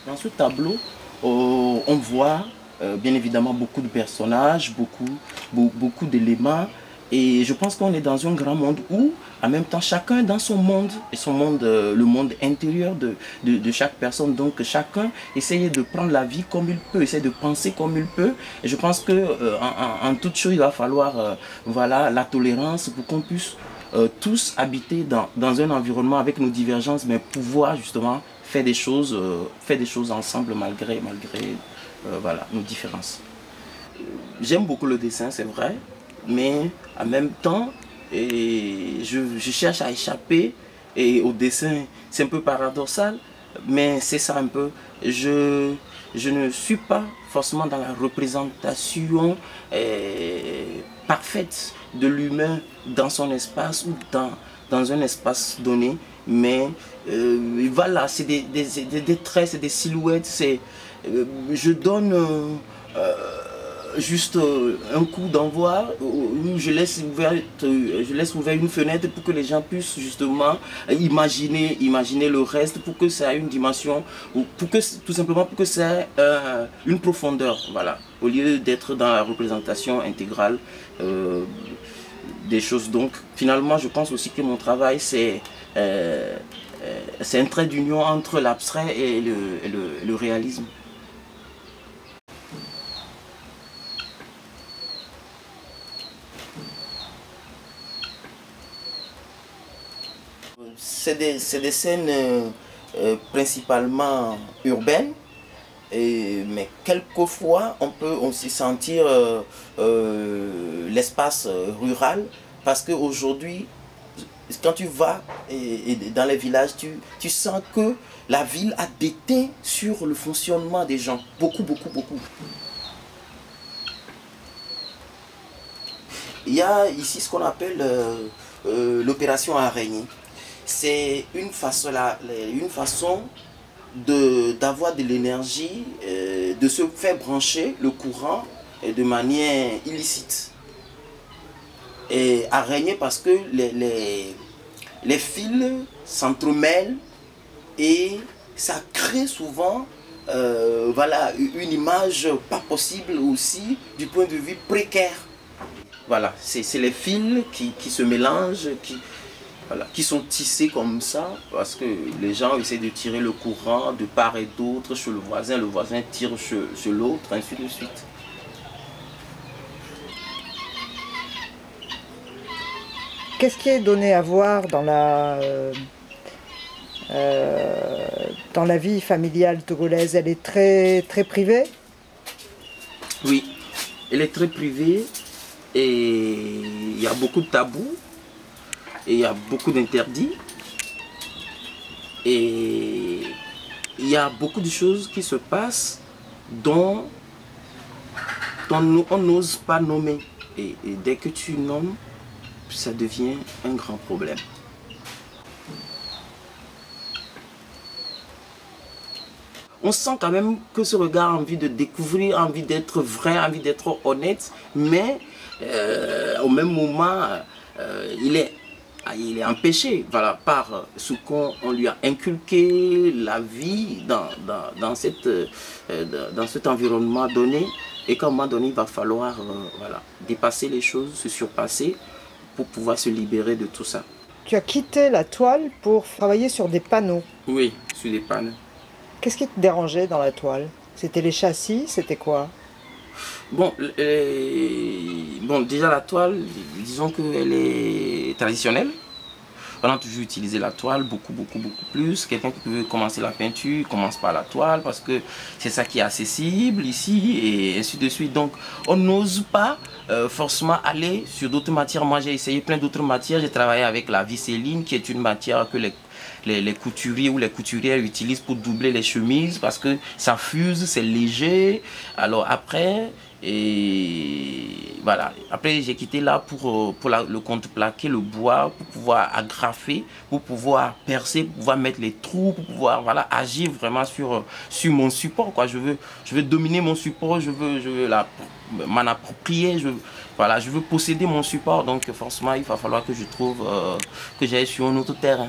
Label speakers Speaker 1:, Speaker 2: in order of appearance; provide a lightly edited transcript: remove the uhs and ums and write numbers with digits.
Speaker 1: Dans ce tableau, on voit bien évidemment beaucoup de personnages, beaucoup d'éléments. Et je pense qu'on est dans un grand monde où, en même temps, chacun dans son monde, et son monde, le monde intérieur de chaque personne. Donc chacun essaye de prendre la vie comme il peut, essaye de penser comme il peut. Et je pense que en toute chose, il va falloir voilà, la tolérance pour qu'on puisse tous habiter dans un environnement avec nos divergences, mais pouvoir justement faire des choses ensemble malgré voilà, nos différences. J'aime beaucoup le dessin, c'est vrai, mais en même temps, je cherche à échapper au dessin. C'est un peu paradoxal, mais c'est ça un peu. Je ne suis pas forcément dans la représentation parfaite de l'humain dans son espace ou dans un espace donné, mais voilà, c'est des traits, c'est des silhouettes, je donne juste un coup d'envoi où je laisse ouvert une fenêtre pour que les gens puissent justement imaginer le reste, pour que ça ait une dimension, ou tout simplement pour que ça ait une profondeur, voilà, au lieu d'être dans la représentation intégrale des choses. Donc finalement je pense aussi que mon travail c'est un trait d'union entre l'abstrait et le réalisme. C'est des scènes principalement urbaines, mais quelquefois on peut aussi sentir l'espace rural, parce qu'aujourd'hui, quand tu vas dans les villages, tu sens que la ville a déteint sur le fonctionnement des gens. Beaucoup. Il y a ici ce qu'on appelle l'opération araignée. C'est une façon d'avoir de l'énergie, de se faire brancher le courant de manière illicite. Et araignée parce que les fils s'entremêlent et ça crée souvent voilà, une image pas possible aussi du point de vue précaire. Voilà, c'est les fils qui se mélangent, voilà, qui sont tissés comme ça, parce que les gens essaient de tirer le courant de part et d'autre sur le voisin tire sur l'autre, ainsi de suite.
Speaker 2: Qu'est-ce qui est donné à voir dans la vie familiale togolaise? Elle est très privée?
Speaker 1: Oui, elle est très privée et il y a beaucoup de tabous et il y a beaucoup d'interdits et il y a beaucoup de choses qui se passent dont on n'ose pas nommer, et dès que tu nommes, ça devient un grand problème. On sent quand même que ce regard a envie de découvrir, a envie d'être vrai, a envie d'être honnête, mais au même moment, il est empêché, voilà, par ce qu'on lui a inculqué, la vie dans cet environnement donné, et qu'à un moment donné, il va falloir voilà, dépasser les choses, se surpasser, pour pouvoir se libérer de tout ça.
Speaker 2: Tu as quitté la toile pour travailler sur des panneaux.
Speaker 1: Oui, sur des panneaux.
Speaker 2: Qu'est-ce qui te dérangeait dans la toile? C'était les châssis, c'était quoi?
Speaker 1: Bon, déjà la toile, disons qu'elle est traditionnelle. On a toujours utilisé la toile, beaucoup plus. Quelqu'un qui veut commencer la peinture, commence par la toile parce que c'est ça qui est accessible ici et ainsi de suite. Donc on n'ose pas forcément aller sur d'autres matières. Moi j'ai essayé plein d'autres matières. J'ai travaillé avec la visseline qui est une matière que les couturiers ou les couturières utilisent pour doubler les chemises parce que ça fuse, c'est léger. Alors après, voilà. Après j'ai quitté là pour le contreplaqué, le bois, pour pouvoir agrafer, pour pouvoir percer, pour pouvoir mettre les trous, pour pouvoir voilà, agir vraiment sur mon support, quoi. Je veux dominer mon support, je veux m'en approprier, voilà, je veux posséder mon support. Donc forcément il va falloir que je trouve que j'aille sur un autre terrain.